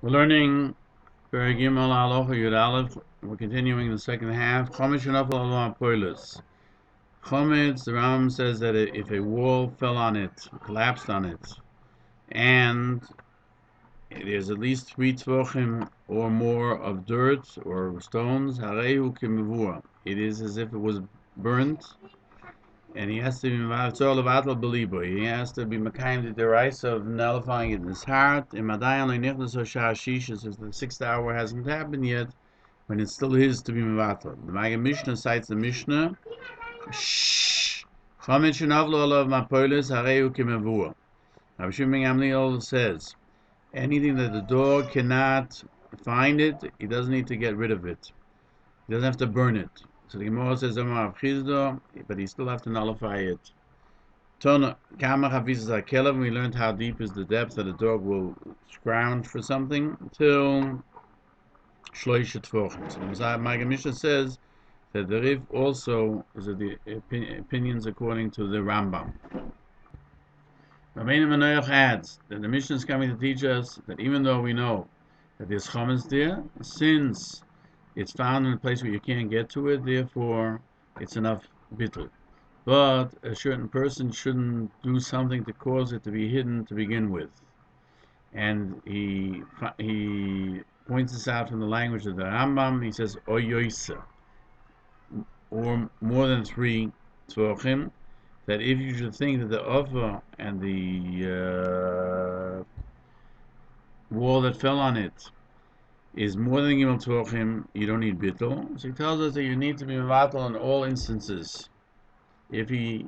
We're learning Perek Gimel Halacha Yud Aleph. We're continuing the second half. Chometz shenafel al Peirush. Chometz, the Rambam says that if a wall fell on it, collapsed on it, and it is at least 3 tefachim or more of dirt or stones, harehu kimivua. It is as if it was burnt, and he has to be he has to be makayim the deraisa of nullifying it in his heart. If the 6th hour hasn't happened yet, when it's still his to be mevatel. The Maggid Mishnah cites the Mishnah. Shh. Chometz shenavlo olav mapolis harehu kimevua. Rabbi Shimon Gamliel says, anything that the dog cannot find it, he doesn't need to get rid of it. He doesn't have to burn it. So the Gemara says, but he still have to nullify it. We learned how deep is the depth that a dog will scrounge for something until shloishet tefachim. So the Maggid Mishnah says that the Rif also is the opinions according to the Rambam. Rabbeinu Manoach adds that the Mishnah is coming to teach us that even though we know that there's chametz there, since it's found in a place where you can't get to it, therefore it's enough bittul. But a certain person shouldn't do something to cause it to be hidden to begin with. And he points this out from the language of the Rambam. He says oyoisa, or more than 3 tefachim. That if you should think that the offer and the wall that fell on it is more than gimel tefachim, you don't need bittul. So he tells us that you need to be mevatel in all instances. If he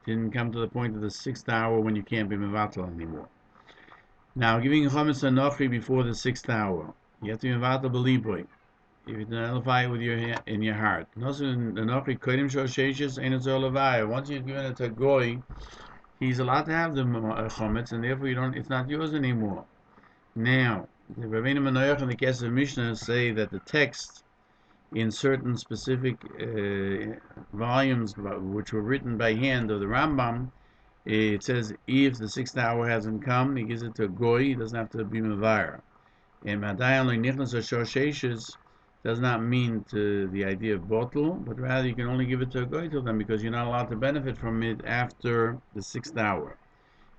didn't come to the point of the 6th hour when you can't be mevatel anymore. Now, giving chometz anochi before the 6th hour, you have to be mevatel b'liboy. If you nullify it with in your heart. Once you've given it to a goy, he's allowed to have the chometz, and therefore it's not yours anymore. Now, the Rabbeinu Manoach and the Kesef Mishnah say that the text in certain specific volumes which were written by hand of the Rambam, it says if the 6th hour hasn't come, he gives it to a goy. He doesn't have to be mevayer. And madayan nichnas shosheishes does not mean to the idea of bottle, but rather you can only give it to a goy till then because you're not allowed to benefit from it after the 6th hour.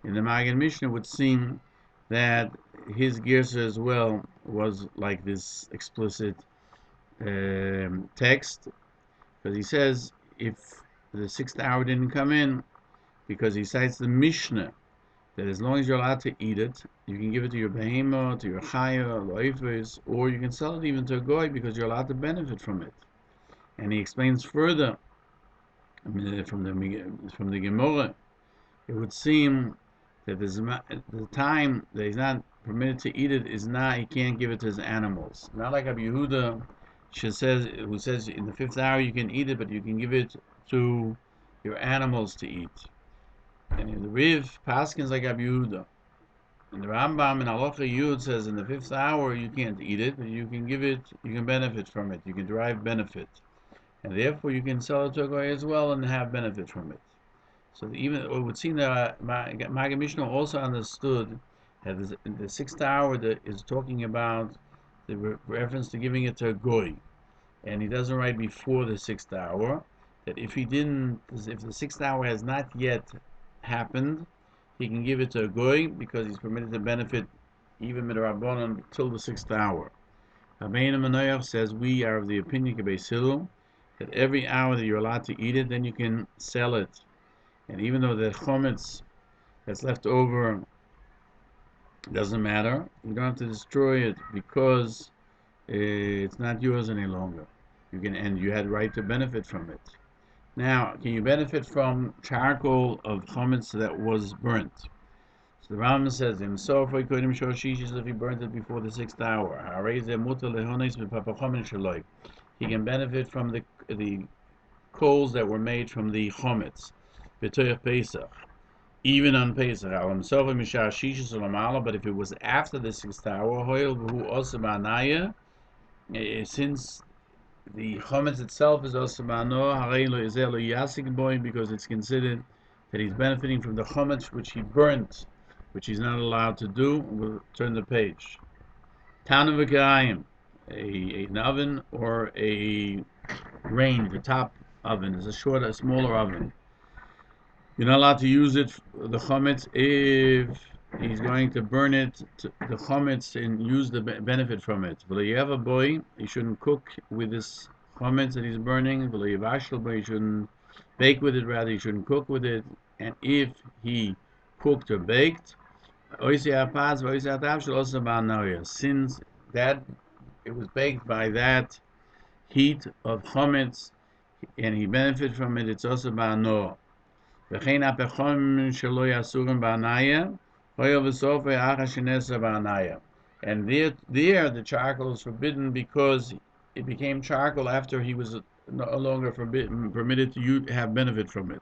In the Maggid Mishnah, it would seem that his girsa as well was like this explicit text, because he says if the 6th hour didn't come in, because he cites the Mishnah that as long as you're allowed to eat it, you can give it to your behemoth, to your chaya, loifes, or you can sell it even to a goy because you're allowed to benefit from it. And he explains further from the Gemara, it would seem that the time that he's not permitted to eat it is not, he can't give it to his animals. Not like Rabbi Yehuda, who says in the 5th hour you can eat it, but you can give it to your animals to eat. And in the Riv, Paskins like Rabbi Yehuda. And the Rambam in Halacha Yud says in the 5th hour you can't eat it, but you can give it, you can benefit from it, you can derive benefit. And therefore you can sell it to a goy as well and have benefit from it. So even it would seem that Maggid Mishnah also understood that the 6th hour that is talking about the reference to giving it to a goy, and he doesn't write before the 6th hour. That if the 6th hour has not yet happened, he can give it to a goy because he's permitted to benefit even with Rabbanon till the 6th hour. Rabbeinu Manoach says we are of the opinion that every hour that you're allowed to eat it, then you can sell it. And even though the chometz that's left over doesn't matter, you don't have to destroy it because it's not yours any longer. And you had right to benefit from it. Now, can you benefit from charcoal of chometz that was burnt? So the Rambam says, if he burnt it before the 6th hour, he can benefit from the coals that were made from the chometz. Pesach, even on Pesach, but if it was after the 6th hour, since the chometz itself is osabano, because it's considered that he's benefiting from the chometz which he burnt, which he's not allowed to do. We'll turn the page. Tanavakayim, an oven or a range, a top oven is a smaller oven. You're not allowed to use it, the chametz, if he's going to burn it, the chametz, and use the benefit from it. But you have a boy, he shouldn't cook with this chametz that he's burning. But you he shouldn't bake with it, rather, he shouldn't cook with it. And if he cooked or baked, since that it was baked by that heat of chametz, and he benefited from it, it's also ba'ano. וכן הפחם שלא יסורים בעניה, הויל בסוף האחר שנעשה בעניה. And there the charcoal is forbidden because it became charcoal after he was no longer permitted to have benefit from it.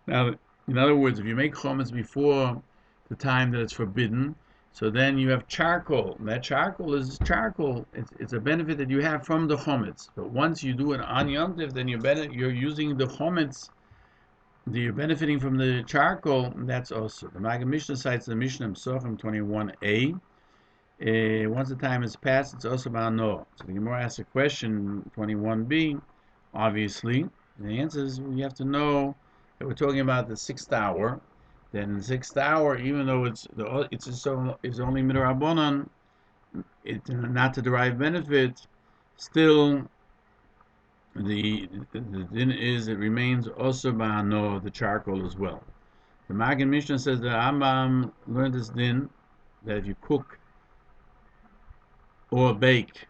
Now, in other words, if you make chametz before the time that it's forbidden, so then you have charcoal. And that charcoal is charcoal. It's a benefit that you have from the chametz. But once you do it on Yom Tov, then you're using the chametz. You're benefiting from the charcoal. That's also the Magen Mishnah cites the Mishnah Psachim 21a. Once the time has passed, it's also ba'ano. So the Gemara asks a question 21b. Obviously, the answer is we have to know that we're talking about the 6th hour. Then in the 6th hour, even though it's only midrabanan, not to derive benefit, still the din is it remains also ba'ano, the charcoal as well. The Magen Mishnah says that Rambam learned this din that if you cook or bake,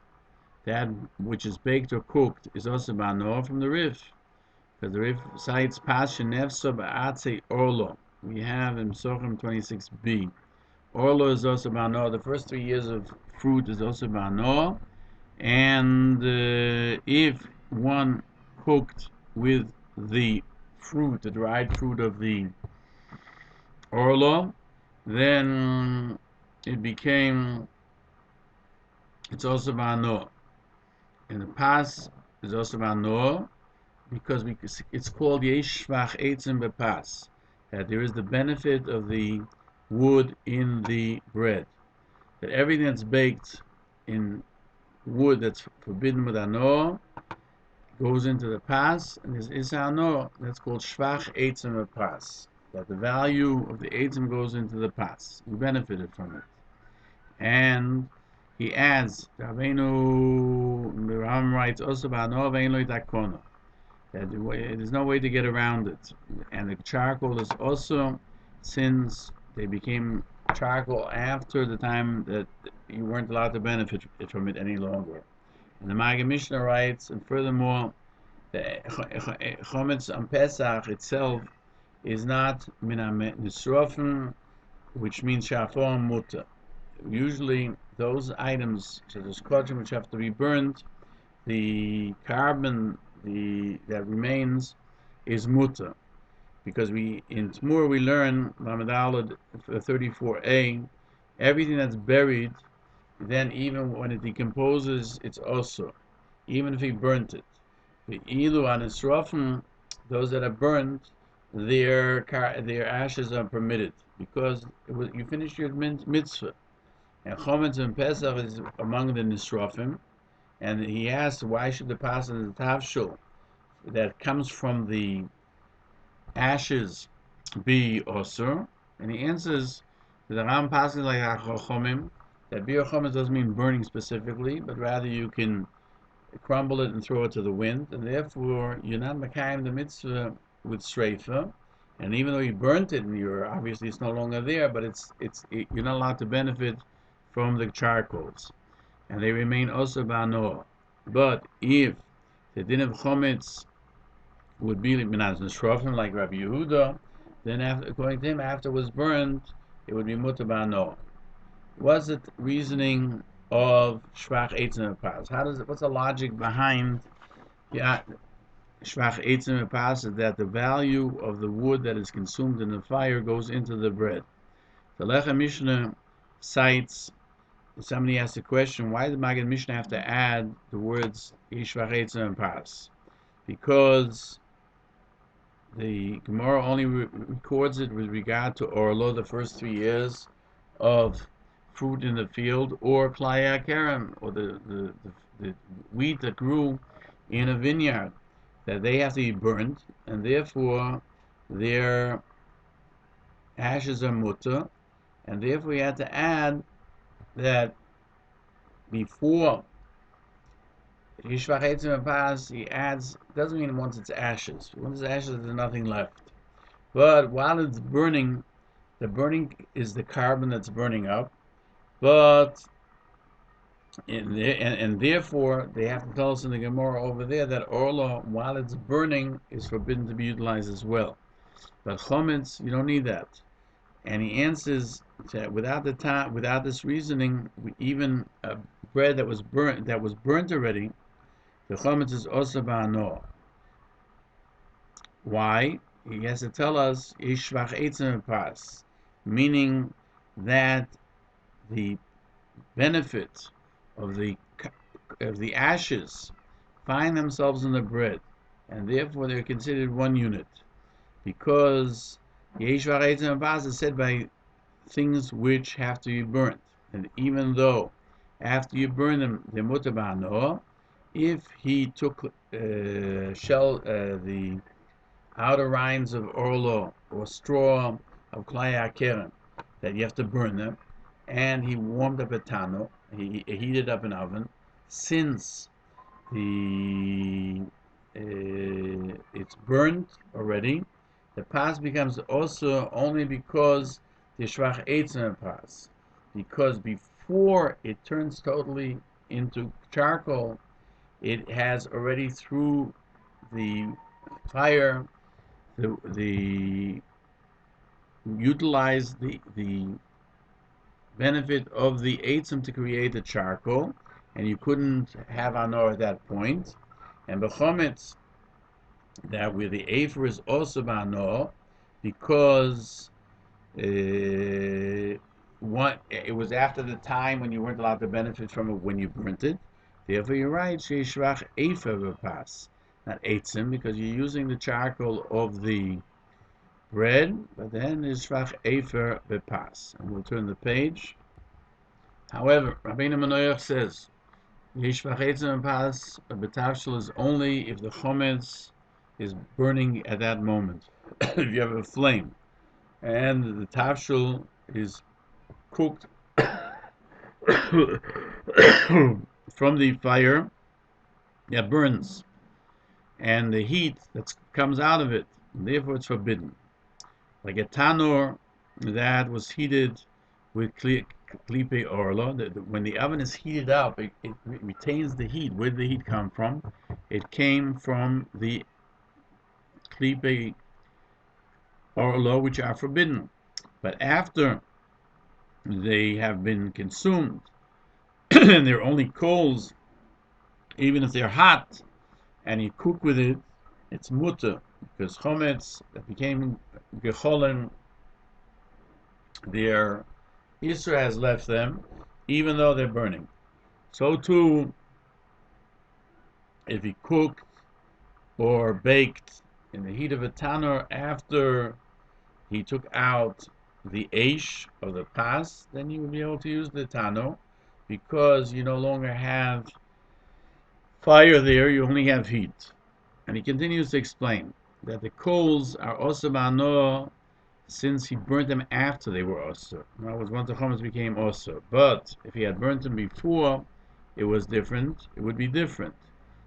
that which is baked or cooked is also ba'ano from the Rif, because the Rif cites Pasha Nefsa Ba'atse Orlo. We have in Psachim 26b. Orlo is also ba'ano. The first 3 years of fruit is also ba'ano, and if one cooked with the fruit, the dried fruit of the orlo, then it's also ba'ano. And the pas is also ba'ano because it's called yesh shvach eitzim bepas, that there is the benefit of the wood in the bread. That everything that's baked in wood that's forbidden with ano goes into the pas, and there's isano that's called shvach eitzim pas. That the value of the eitzim goes into the pas. We benefited from it. And he adds, Rambam writes also about no ve'eno itakona. That there's no way to get around it. And the charcoal is also, since they became charcoal after the time that you weren't allowed to benefit from it any longer. And the Magen Mishnah writes, and furthermore, the chametz on Pesach itself is not min nisrofen, which means shafar muta. Usually, those items, such as kodshim, which have to be burnt, the carbon that remains is muta, because in Tmur we learn Lamed 34a, everything that's buried, then even when it decomposes, it's also, even if he burnt it. The ilu on Israfim, those that are burnt, their ashes are permitted because you finished your mitzvah. And Chometz and Pesach is among the Nisrafim, and he asked why should the pasuk of the tavshul that comes from the ashes be osur, and he answers that the Ram pasuk like Chachomim, that bir chometz doesn't mean burning specifically, but rather you can crumble it and throw it to the wind, and therefore you're not makayim the mitzvah with streifa. And even though you burnt it and obviously it's no longer there, but you're not allowed to benefit from the charcoals, and they remain also ba'ano. But if the din of chometz would be minaz neshrofim like Rabbi Yehuda, then according to him, after it was burned, it would be mutar ba'ano. What's the reasoning of shvach eitzim pas? What's the logic behind shvach eitzim pas? Is that the value of the wood that is consumed in the fire goes into the bread. The llB Mishnah cites. Somebody asked the question, why did Magen Mishnah have to add the words shvach eitzim pas? Because the Gemara only records it with regard to orlo, the first 3 years of fruit in the field, or klaya kerem, or the wheat that grew in a vineyard, that they have to be burnt, and therefore their ashes are mutter, and therefore we had to add that before Yishvach Eitzim Pas, he adds, doesn't mean once it's ashes. Once it's ashes, there's nothing left. But while it's burning, the burning is the carbon that's burning up, but and therefore they have to tell us in the Gemara over there that Orla, while it's burning, is forbidden to be utilized as well. But Chometz, you don't need that. And he answers that without this reasoning, even bread that was burnt already, the Chometz is also ba'ano. Why? He has to tell us Yishvach Eitzim Pas, meaning that the benefit of the ashes find themselves in the bread, and therefore they're considered one unit, because Yishvach Eitzim Pas is said by things which have to be burnt, and even though after you burn them they're mutar ba'ano, if he took the outer rinds of orlo or straw of klaya kerem, that you have to burn them, and he warmed up a tano, he heated up an oven, since it's burnt already, the pas becomes also only because the shvach eitzim pas, because before it turns totally into charcoal, it has already through the fire utilized the benefit of the eitzim to create the charcoal, and you couldn't have anor at that point. And b'chometz, that where the afer is also b'anor, because it was after the time when you weren't allowed to benefit from it when you burnt it. Therefore, you're right, sheishvach afer v'pas, not eitzim, because you're using the charcoal of the bread, but then is shvach afer v'pas. And we'll turn the page. However, Rabbeinu Menoyach says, Yishvach eitzim v'pas b'tavshel is only if the chometz is burning at that moment. If you have a flame, and the tavshel is cooked from the fire that burns, and the heat that comes out of it, therefore it's forbidden. Like a tanor that was heated with klipe orla, when the oven is heated up, it retains the heat. Where did the heat come from? It came from the klipe orla, which are forbidden. But after they have been consumed, and they're only coals, even if they're hot, and you cook with it, it's mutter, because chometz that became gecholen, their Isra has left them, even though they're burning. So too, if he cooked or baked in the heat of a tanner after he took out the eish of the pas, then you will be able to use the tano, because you no longer have fire there, you only have heat. And he continues to explain that the coals are also ba'ano, since he burnt them after they were also. In other words, once the chometz became also. But if he had burnt them before, it was different. It would be different,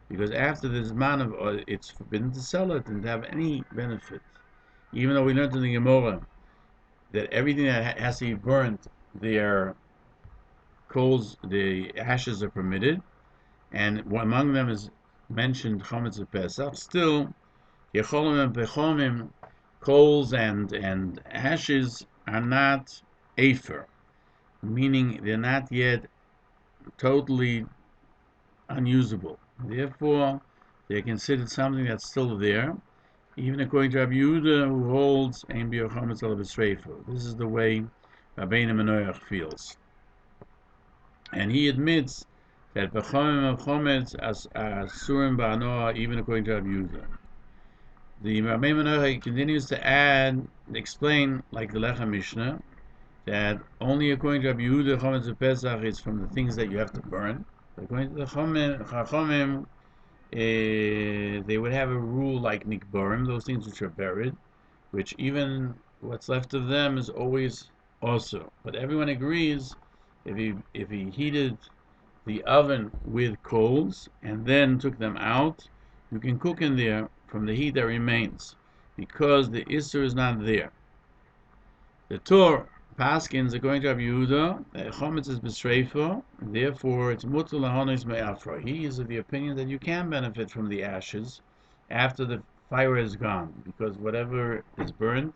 because after this man of it's forbidden to sell it and to have any benefit. Even though we learned in the Gemara that everything that has to be burnt, their coals, the ashes are permitted, and among them is mentioned chometz of Pesach. Still, yecholim and pechomim, coals and ashes are not afer, meaning they're not yet totally unusable. Therefore, they're considered something that's still there, even according to Rabbi Yehuda, who holds ein biur chometz llB sreifa. This is the way Rabbeinu Menoyach feels, and he admits that b'chomim of chometz are surim ba'anoah, even according to Rabbi Yehuda. The Rabbeinu Menoyach continues to explain, like the Lechem Mishnah, that only according to Rabbi Yehuda, Chametz Pesach is from the things that you have to burn. According to the Chachamim, they would have a rule like Nikbarim, those things which are buried, which even what's left of them is always also. But everyone agrees if he heated the oven with coals and then took them out, you can cook in there from the heat that remains, because the Isser is not there. The Torah Paskins, according to Rabbi Yehuda, Chametz is b'sreifa, and therefore it's mutar lahanos me'afra. He is of the opinion that you can benefit from the ashes after the fire is gone, because whatever is burnt,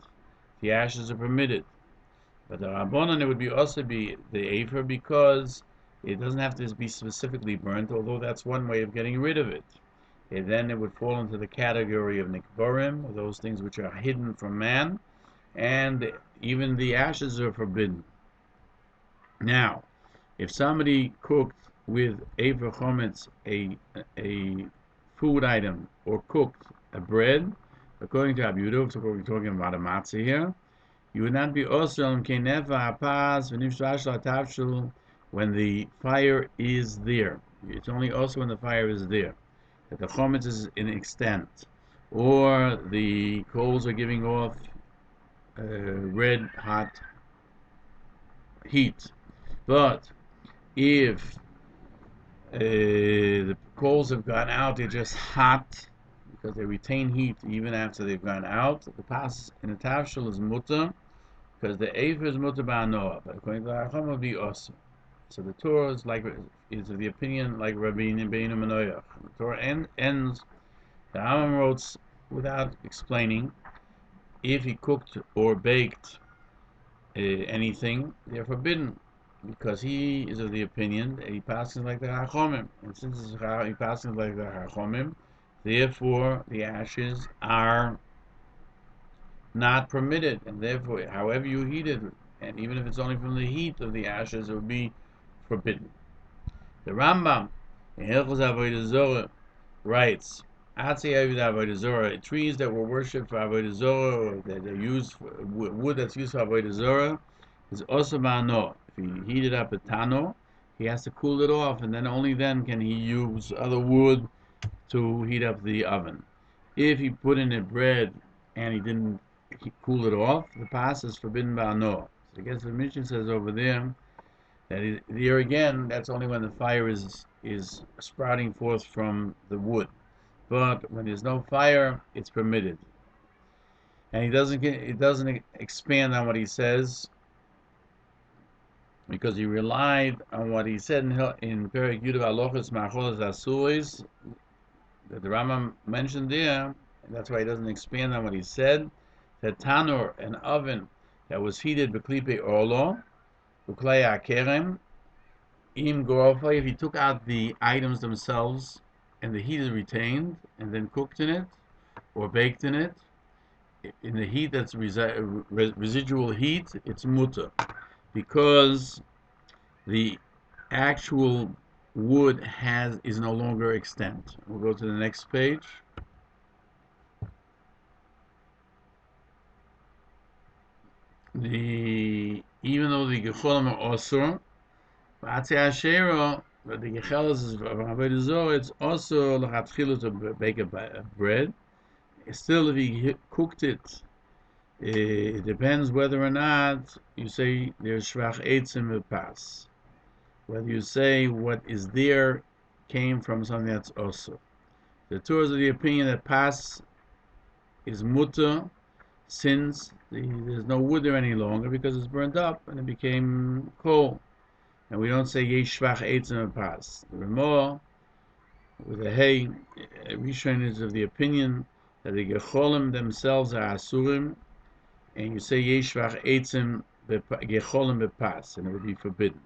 the ashes are permitted. But the Rabbanan, it would be also be the Afer, because it doesn't have to be specifically burnt, although that's one way of getting rid of it. And then it would fall into the category of Nikbarim, those things which are hidden from man, and even the ashes are forbidden. Now, if somebody cooked with Aver Chometz a food item, or cooked a bread, according to Rabbi Yehuda, so we're talking about a matzah here, you would not be also on Keneva Apaz when the fire is there. It's only also when the fire is there that the Chometz is in extent, or the coals are giving off red hot heat. But if the coals have gone out, they're just hot because they retain heat even after they've gone out, the pas in the tavshil is mutter, because the Eif is mutter ba'anoah, but according to the Chacham would be also. So the Torah is of the opinion like Rabbi Beinu Menoyach. The Torah ends. The Rambam wrote without explaining, if he cooked or baked anything, they're forbidden, because he is of the opinion that he passes like the Chachomim, and since he passes like the Chachomim, therefore the ashes are not permitted, and therefore, however you heat it, and even if it's only from the heat of the ashes, it would be forbidden. The Rambam in Hilchos Chametz writes, trees that were worshipped for Avodah Zorah, or that are used for wood that's used for Avodah Zorah, is also ba'ano. If he heated up a tano, he has to cool it off, and then only then can he use other wood to heat up the oven. If he put in a bread and he didn't cool it off, the pas is forbidden ba'ano. So I guess the Mishnah says over there that here again, that's only when the fire is sprouting forth from the wood. But when there's no fire, it's permitted. And it doesn't expand on what he says, because he relied on what he said in Perek Yud Halachos Machon Nesher that the Rambam mentioned there, and that's why he doesn't expand on what he said, that tanur, an oven that was heated b'klipe orlo, b'klei akerem, im gorofa, if he took out the items themselves and the heat is retained, and then cooked in it, or baked in it, in the heat that's residual heat, it's mutter, because the actual wood is no longer extant. We'll go to the next page. Even though the gecholim are osur, but the gechelas is avodah zorah, it's also l'chatchila to bake a bread. Still, if he cooked it, it depends whether or not you say there's shvach eitzim pas. Whether you say what is there came from something that's also. The Torah is of the opinion that pas is mutter, since there's no wood there any longer, because it's burned up and it became coal. And we don't say yesh shvach eitzim pas. The Ramah with a hey, Rishon is of the opinion that the gecholim themselves are asurim, and you say yesh shvach eitzim gecholim bepas, and it would be forbidden.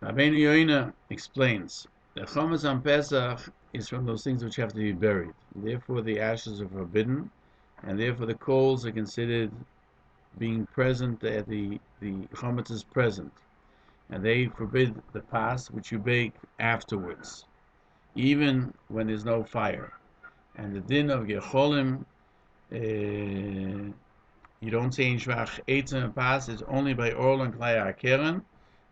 Rabbeinu Yoina explains that Chometz on Pesach is from those things which have to be buried. Therefore, the ashes are forbidden, and therefore the coals are considered being present that the Chometz is present, and they forbid the pas which you bake afterwards, even when there's no fire. And the din of Gecholim you don't say in Shvach Eitzim and Pas, it's only by Orl and Klaya Akeren,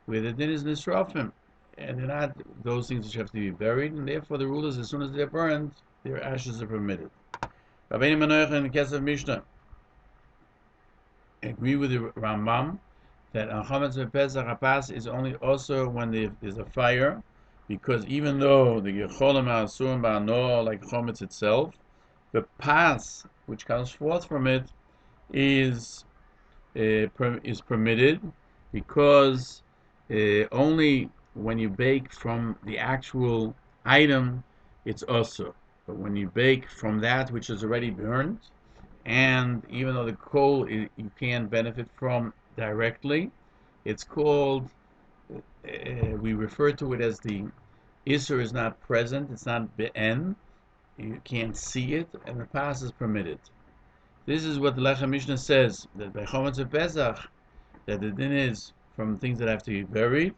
where the din is Nisrofim. And they're not those things which have to be buried, and therefore the rule is as soon as they're burned, their ashes are permitted. Rabbeinu Manoach and Kesef Mishnah agree with the Rambam that on Chametz Pesach Pas is only also when there's a fire, because even though the Yecholim Asurim Ba'anor like Chametz itself, the Pas which comes forth from it is permitted, because only when you bake from the actual item, it's also. But when you bake from that which is already burned, and even though the coal you can't benefit from directly, it's called, we refer to it as the Isser is not present, it's not be'en, you can't see it, and the Pas is permitted. This is what the llB Mishnah says, that by Chametz Pesach, that the din is from things that have to be buried,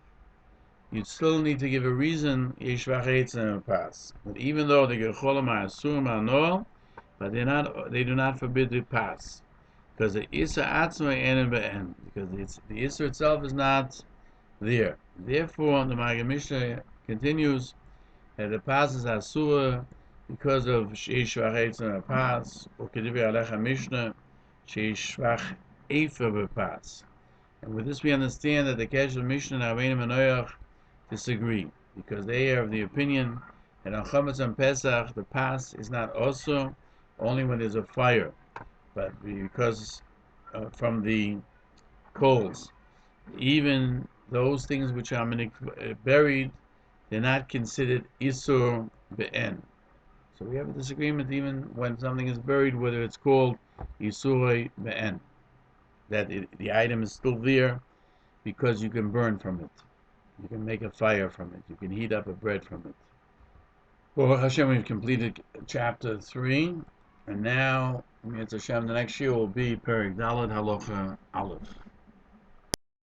you still need to give a reason, Yeshvach Eitzim and Pas. But even though the Gecholim are Asurim Ba'anor, but they do not forbid the Pas, because the Isser Atzma Ein Be'en, because the Isser itself is not there. Therefore, the llB Mishnah continues that the Pas is Asura because of Yeshvach Eitzim and Pas, or Kedivri llB Mishnah, Yeshvach Eifer Be'Pas. And with this we understand that the Kesef Mishnah and Rabbeinu Manoach disagree, because they are of the opinion that on Chametz and Pesach the Pas is not also only when there's a fire, but because from the coals, even those things which are buried, they're not considered Isur Be'en. So we have a disagreement even when something is buried, whether it's called Isur Be'en, that the item is still there, because you can burn from it. You can make a fire from it. You can heat up a bread from it. Baruch Hashem, we've completed chapter 3, and now, Hashem, the next year will be Perek Daled Halacha Aleph.